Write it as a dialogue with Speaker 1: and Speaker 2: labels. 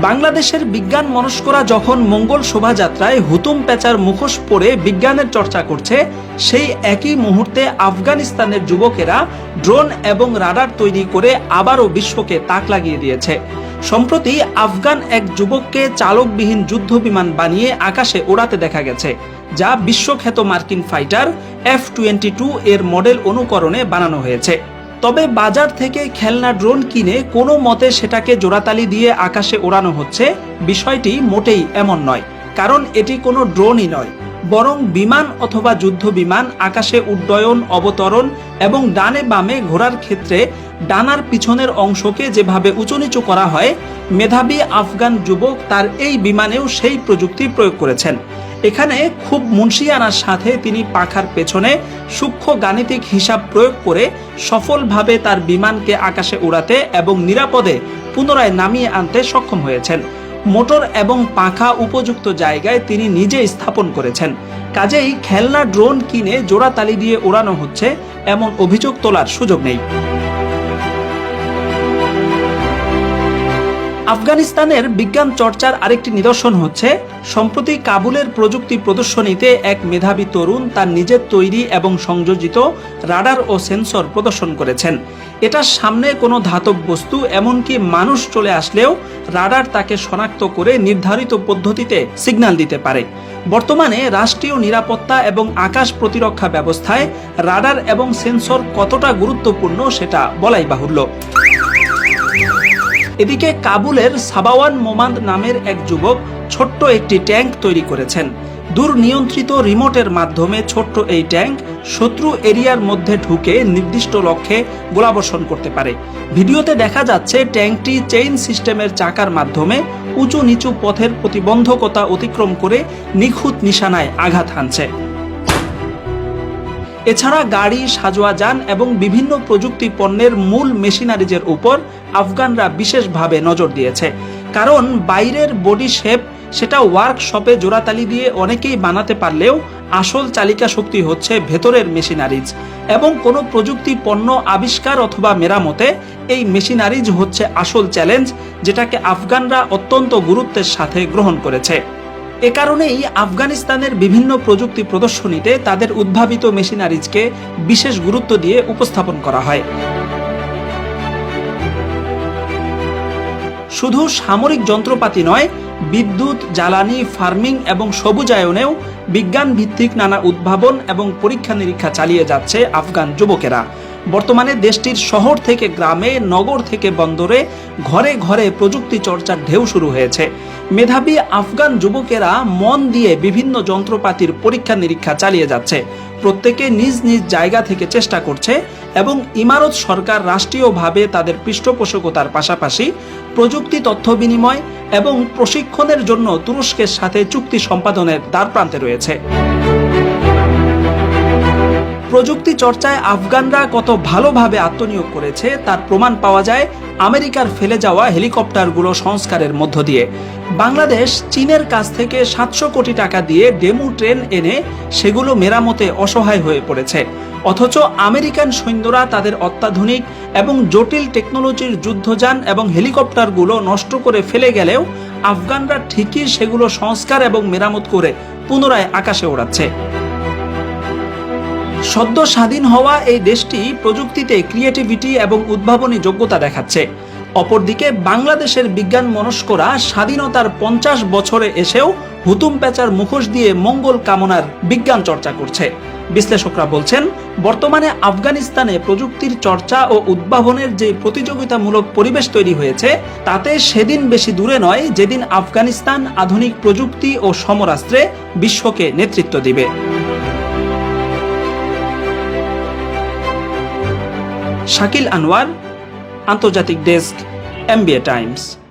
Speaker 1: বাংলাদেশের বিজ্ঞান মনস্করা যখন মঙ্গল শোভাযাত্রায় হুতুম পেঁচার মুখোশ পরে বিজ্ঞানের চর্চা করছে, সেই একই মুহূর্তে আফগানিস্তানের যুবকেরা ড্রোন এবং রাডার তৈরি করে আবারও বিশ্বকে তাক লাগিয়ে দিয়েছে। সম্প্রতি আফগান এক যুবককে চালকবিহীন যুদ্ধ বিমান বানিয়ে আকাশে ওড়াতে দেখা গেছে, যা বিশ্বখ্যাত মার্কিন ফাইটার F-22 এর মডেল অনুকরণে বানানো হয়েছে। তবে বাজার থেকে খেলনা ড্রোন কিনে কোনো মতে সেটাকে জোড়াতালি দিয়ে আকাশে ওড়ানো হচ্ছে, বিষয়টি মোটেই এমন নয়। কারণ এটি কোনো ড্রোনই নয়, বরং বিমান অথবা যুদ্ধ বিমান আকাশে উড্ডয়ন, অবতরণ এবং ডানে বামে ঘোরার ক্ষেত্রে ডানার পিছনের অংশকে যেভাবে উঁচু নিচু করা হয়, মেধাবী আফগান যুবক তার এই বিমানেও সেই প্রযুক্তি প্রয়োগ করেছেন। এখানে খুব মুনশিয়ানার সাথে তিনি পাখার পেছনে সূক্ষ্ম গাণিতিক হিসাব প্রয়োগ করে সফলভাবে তার বিমানকে আকাশে উড়াতে এবং নিরাপদে পুনরায় নামিয়ে আনতে সক্ষম হয়েছেন। মোটর এবং পাখা উপযুক্ত জায়গায় তিনি নিজে স্থাপন করেছেন। কাজেই খেলনা ড্রোন কিনে জোড়াতালি দিয়ে ওড়ানো হচ্ছে, এমন অভিযোগ তোলার সুযোগ নেই। আফগানিস্তানের বিজ্ঞান চর্চার আরেকটি নিদর্শন হচ্ছে, সম্প্রতি কাবুলের প্রযুক্তি প্রদর্শনীতে এক মেধাবী তরুণ তার নিজের তৈরি এবং সংযোজিত রাডার ও সেন্সর প্রদর্শন করেছেন। এটার সামনে কোনো ধাতব বস্তু, এমনকি মানুষ চলে আসলেও রাডার তাকে শনাক্ত করে নির্ধারিত পদ্ধতিতে সিগন্যাল দিতে পারে। বর্তমানে রাষ্ট্রীয় নিরাপত্তা এবং আকাশ প্রতিরক্ষা ব্যবস্থায় রাডার এবং সেন্সর কতটা গুরুত্বপূর্ণ সেটা বলাই বাহুল্য। এদিকে কাবুলের সাবাওয়ান মোমান্দ নামের এক যুবক ছোট্ট একটি ট্যাঙ্ক তৈরি করেছেন। দূরনিয়ন্ত্রিত রিমোটের মাধ্যমে ছোট্ট এই ট্যাঙ্ক শত্রু এরিয়ার মধ্যে ঢুকে নির্দিষ্ট লক্ষ্যে গোলাবর্ষণ করতে পারে। ভিডিওতে দেখা যাচ্ছে ট্যাঙ্কটি চেইন সিস্টেমের চাকার মাধ্যমে উঁচু নিচু পথের প্রতিবন্ধকতা অতিক্রম করে নিখুঁত নিশানায় আঘাত হানছে। এছাড়া গাড়ি, সাজোয়া যান এবং বিভিন্ন প্রযুক্তি পণ্যের মূল মেশিনারিজের উপর আফগানরা বিশেষভাবে নজর দিয়েছে। কারণ বাইরের বডি শেপ সেটা ওয়ার্কশপে জোড়াতালি দিয়ে অনেকেই বানাতে পারলেও আসল চালিকা শক্তি হচ্ছে ভেতরের মেশিনারিজ, এবং কোনো প্রযুক্তি পণ্য আবিষ্কার অথবা মেরামতে এই মেশিনারিজ হচ্ছে আসল চ্যালেঞ্জ, যেটাকে আফগানরা অত্যন্ত গুরুত্বের সাথে গ্রহণ করেছে। এ কারণেই আফগানিস্তানের বিভিন্ন প্রযুক্তি প্রদর্শনীতে তাদের উদ্ভাবিত মেশিনারিজকে বিশেষ গুরুত্ব দিয়ে উপস্থাপন করা হয়। শুধু সামরিক যন্ত্রপাতি নয়, বিদ্যুৎ, জ্বালানি, ফার্মিং এবং সবুজায়নেও বিজ্ঞান ভিত্তিক নানা উদ্ভাবন এবং পরীক্ষা নিরীক্ষা চালিয়ে যাচ্ছে আফগান যুবকেরা। বর্তমানে দেশটির শহর থেকে গ্রামে, নগর থেকে বন্দরে ঘরে ঘরে প্রযুক্তি চর্চার ঢেউ শুরু হয়েছে। মেধাবী আফগান যুবকেরা মন দিয়ে বিভিন্ন যন্ত্রপাতির পরীক্ষা নিরীক্ষা চালিয়ে যাচ্ছে। প্রত্যেকে নিজ নিজ জায়গা থেকে চেষ্টা করছে এবং ইমারত সরকার রাষ্ট্রীয়ভাবে তাদের পৃষ্ঠপোষকতার পাশাপাশি প্রযুক্তি তথ্য বিনিময় এবং প্রশিক্ষণের জন্য তুরস্কের সাথে চুক্তি সম্পাদনের দ্বারপ্রান্তে রয়েছে। প্রযুক্তি চর্চায় আফগানরা কত ভালোভাবে আত্মনিয়োগ করেছে তার প্রমাণ পাওয়া যায় আমেরিকার ফেলে যাওয়া হেলিকপ্টারগুলো সংস্কারের মধ্য দিয়ে। বাংলাদেশ চীনের কাছ থেকে 700 কোটি টাকা দিয়ে ডেমু ট্রেন এনে সেগুলো মেরামতে অসহায় হয়ে পড়েছে, অথচ আমেরিকান সৈন্যরা তাদের অত্যাধুনিক এবং জটিল টেকনোলজির যুদ্ধযান এবং হেলিকপ্টারগুলো নষ্ট করে ফেলে গেলেও আফগানরা ঠিকই সেগুলো সংস্কার এবং মেরামত করে পুনরায় আকাশে ওড়াচ্ছে। সদ্য স্বাধীন হওয়া এই দেশটি প্রযুক্তিতে ক্রিয়েটিভিটি এবং উদ্ভাবনী যোগ্যতা দেখাচ্ছে। অপরদিকে বাংলাদেশের বিজ্ঞান মনস্করা স্বাধীনতার 50 বছরে এসেও হুতুম পেঁচার মুখোশ দিয়ে মঙ্গল কামনার বিজ্ঞান চর্চা করছে। বিশ্লেষকরা বলছেন, বর্তমানে আফগানিস্তানে প্রযুক্তির চর্চা ও উদ্ভাবনের যে প্রতিযোগিতামূলক পরিবেশ তৈরি হয়েছে, তাতে সেদিন বেশি দূরে নয় যেদিন আফগানিস্তান আধুনিক প্রযুক্তি ও সমরাস্ত্রে বিশ্বকে নেতৃত্ব দিবে। শাকিল আনোয়ার, আন্তর্জাতিক ডেস্ক, MBA টাইমস।